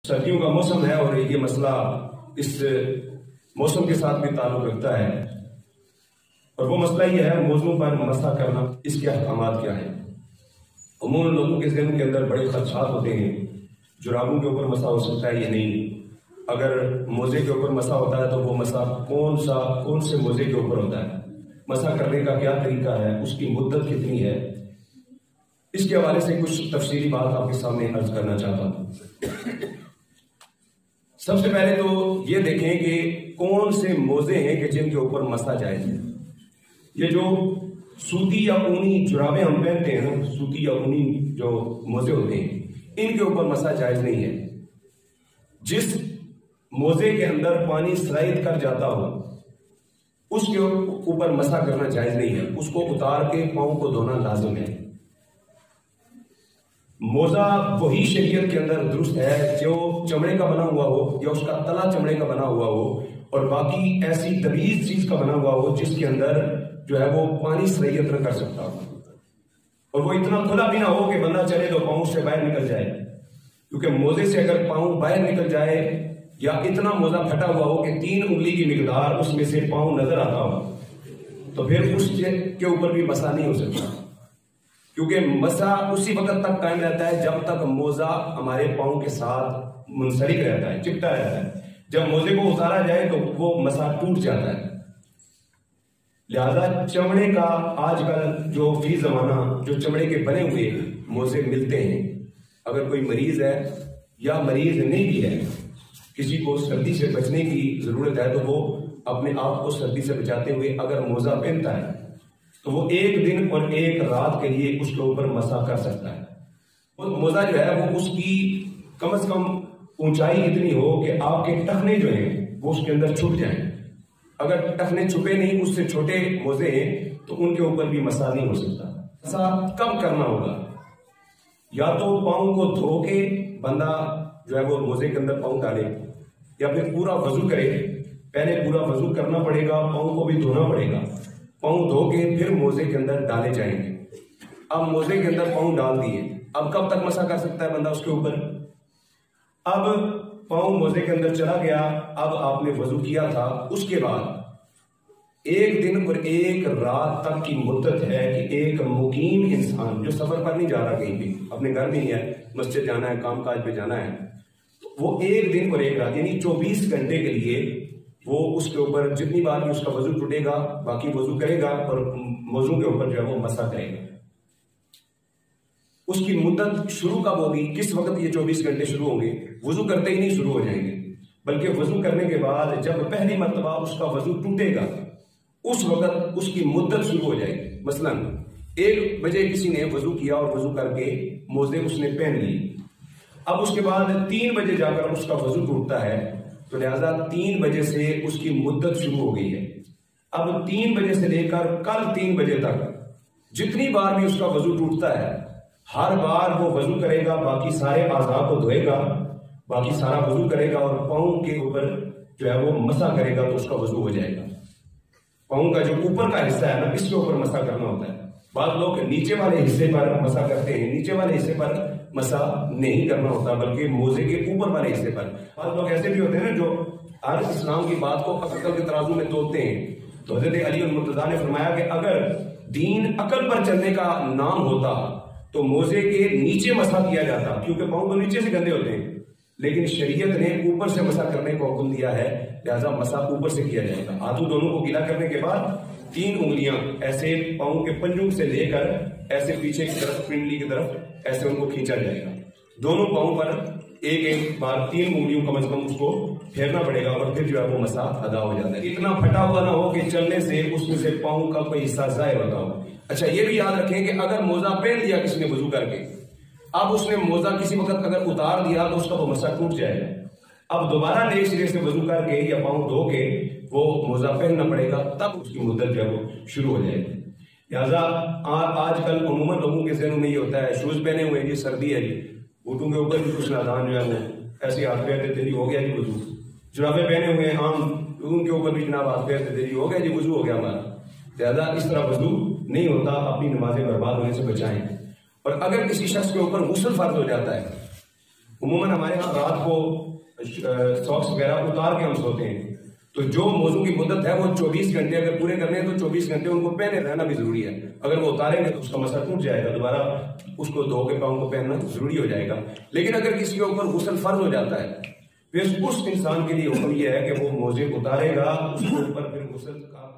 सर्दियों का मौसम है और ये मसला इस मौसम के साथ भी ताल्लुक रखता है और वो मसला ये है मौजू पर मसा करना, इसके अहकामात क्या है। अमूमन लोगों के ज़हन के अंदर बड़े खदशात होते हैं, जुराबों के ऊपर मसा हो सकता है या नहीं, अगर मोजे के ऊपर मसा होता है तो वो मसा कौन से मोजे के ऊपर होता है, मसा करने का क्या तरीका है, उसकी मुद्दत कितनी है। इसके हवाले से कुछ तफसीली बात आपके सामने अर्ज करना चाहता हूँ। सबसे पहले तो ये देखें कि कौन से मोजे हैं कि जिनके ऊपर मसा जायज है। ये जो सूती या ऊनी जुराबें हम पहनते हैं ना, सूती या ऊनी जो मोजे होते हैं, इनके ऊपर मसा जायज नहीं है। जिस मोजे के अंदर पानी स्लाइड कर जाता हो उसके ऊपर मसा करना जायज नहीं है, उसको उतार के पांव को धोना लाजिम है। मोजा वही शरीयत के अंदर दुरुस्त है जो चमड़े का बना हुआ हो या उसका तला चमड़े का बना हुआ हो और बाकी ऐसी दबीज चीज का बना हुआ हो जिसके अंदर जो है वो पानी सलाहियत न कर सकता हो, और वो इतना खुला भी ना हो कि बंदा चले तो पाँव से बाहर निकल जाए, क्योंकि मोजे से अगर पाँव बाहर निकल जाए या इतना मोजा फटा हुआ हो कि 3 उंगली की मिकदार उसमें से पाँव नजर आता हो तो फिर उसके ऊपर भी मसा नहीं हो सकता, क्योंकि मसा उसी वक्त तक कायम रहता है जब तक मोजा हमारे पाँव के साथ मुंसलिक रहता है, चिपटा रहता है। जब मोजे को उतारा जाए तो वो मसा टूट जाता है। लिहाजा चमड़े का आजकल जो फी जमाना जो चमड़े के बने हुए मोजे मिलते हैं, अगर कोई मरीज है या मरीज नहीं भी है, किसी को सर्दी से बचने की जरूरत है तो वो अपने आप को सर्दी से बचाते हुए अगर मोजा पहनता है तो वो 1 दिन और 1 रात के लिए उसके ऊपर मसा कर सकता है। और मोजा जो है वो उसकी कम से कम ऊंचाई इतनी हो कि आपके टखने जो हैं वो उसके अंदर छुप जाएं। अगर टखने छुपे नहीं, उससे छोटे मोजे हैं तो उनके ऊपर भी मसा नहीं हो सकता। मसा कब करना होगा, या तो पाँव को धो के बंदा जो है वो मोजे के अंदर पाँव डाले, या फिर पूरा वजू करे। पहले पूरा वजू करना पड़ेगा, पाँव को भी धोना पड़ेगा, पाँव धो के फिर मोजे के अंदर डाले जाएंगे। अब मोजे के अंदर पाँव डाल दिए, अब कब तक मसा कर सकता है बंदा उसके ऊपर। अब पाँव मोजे के अंदर चला गया, अब आपने वजू किया था, उसके बाद 1 दिन और 1 रात तक की मुद्दत है कि एक मुकीम इंसान जो सफर पर नहीं जा रहा, कहीं भी अपने घर में ही है, मस्जिद जाना है, काम काज पे जाना है, तो वो 1 दिन और 1 रात यानी 24 घंटे के लिए वो उसके ऊपर जितनी बार भी उसका वजू टूटेगा बाकी वजू करेगा और वजू के ऊपर जो है वो मसा करेगा। उसकी मुद्दत शुरू कब होगी, किस वक्त ये 24 घंटे शुरू होंगे, वजू करते ही नहीं शुरू हो जाएंगे, बल्कि वजू करने के बाद जब पहली मर्तबा उसका वजू टूटेगा उस वक्त उसकी मुद्दत शुरू हो जाएगी। मसलन 1 बजे किसी ने वजू किया और वजू करके मोजे उसने पहन लिए, अब उसके बाद 3 बजे जाकर उसका वजू टूटता है, तो लिहाजा 3 बजे से उसकी मुद्दत शुरू हो गई है। अब 3 बजे से लेकर कल 3 बजे तक जितनी बार भी उसका वजू टूटता है, हर बार वो वजू करेगा, बाकी सारे आज़ा को धोएगा, बाकी सारा वजू करेगा और पाँव के ऊपर जो है वो मसा करेगा तो उसका वजू हो जाएगा। पाँव का जो ऊपर का हिस्सा है ना, इसके ऊपर मसा करना होता है। बाद लोग नीचे वाले हिस्से पर मसा करते हैं, नीचे वाले हिस्से पर मसा नहीं करना होता बल्कि मोजे के ऊपर वाले हिस्से पर। बाद लोग ऐसे भी होते हैं ना जो हर इस्लाम की बात को अकल के तराजू में तोलते हैं। तो हजरत अली मुर्तजा ने फरमाया कि अगर दीन अकल पर चलने का नाम होता तो मोजे के नीचे मसा किया जाता, क्योंकि पाँव तो नीचे से गंदे होते हैं, लेकिन शरीयत ने ऊपर से मसा करने का हुक्म दिया है, लिहाजा मसा ऊपर से किया जाएगा। हाथों दोनों को गीला करने के बाद 3 उंगलियां ऐसे पाँव के पंजुम से लेकर ऐसे पीछे की तरफ पिंडली की तरफ ऐसे उनको खींचा जाएगा। दोनों पाँव पर एक बार 3 उंगलियों कम से कम उसको फेरना पड़ेगा और फिर जो है वो मसा अदा हो जाता है। इतना फटा हुआ ना हो कि चलने से उसमें से पाँव का कोई हिस्सा ज़ाहिर होता हो। अच्छा, ये भी याद रखें कि अगर मोजा पहन लिया किसी ने वजू करके, अब उसने मोजा किसी वक्त अगर उतार दिया तो उसका वो मसा टूट जाएगा। अब दोबारा नए सिरे से वजू करके या पाँव धो के वो मोजा पहनना पड़ेगा, तब उसकी मुद्दत जो है वो शुरू हो जाएगी। लिहाजा आजकल अमूमन लोगों के ज़हनों में ये होता है, शूज पहने हुए जी, सर्दी है जी, बूटों के ऊपर भी कुछ नादान जो है वो ऐसे हाथ पैर देते जी, हो गया जी वजू। जुराबे पहने हुए आम, उनके ऊपर भी जनाब हाथ पैर देते जी, हो गया जी वजू, हो गया हमारा। लिहाजा इस तरह वजू नहीं होता, अपनी नमाजें बर्बाद होने से बचाएं। और अगर किसी शख्स के ऊपर गुस्ल फर्ज हो जाता है, उम्मन हमारे यहाँ रात को ساکس وغیرہ اتار کے ہم سوتے ہیں، تو جو موضوع کی مدت ہے وہ 24 گھنٹے اگر پورے کرنے ہیں تو 24 گھنٹے ان کو پہنے رہنا بھی ضروری ہے. اگر وہ اتاریں گے تو اس کا مسئلہ ٹوٹ جائے گا، دوبارہ اس کو دھو کے پاؤں کو پہننا ضروری ہو جائے گا. لیکن اگر کسی کے اوپر غسل فرض ہو جاتا ہے پھر اس انسان کے لیے حکم یہ ہے کہ وہ موزے اتارے گا، اس کے اوپر پھر غسل کا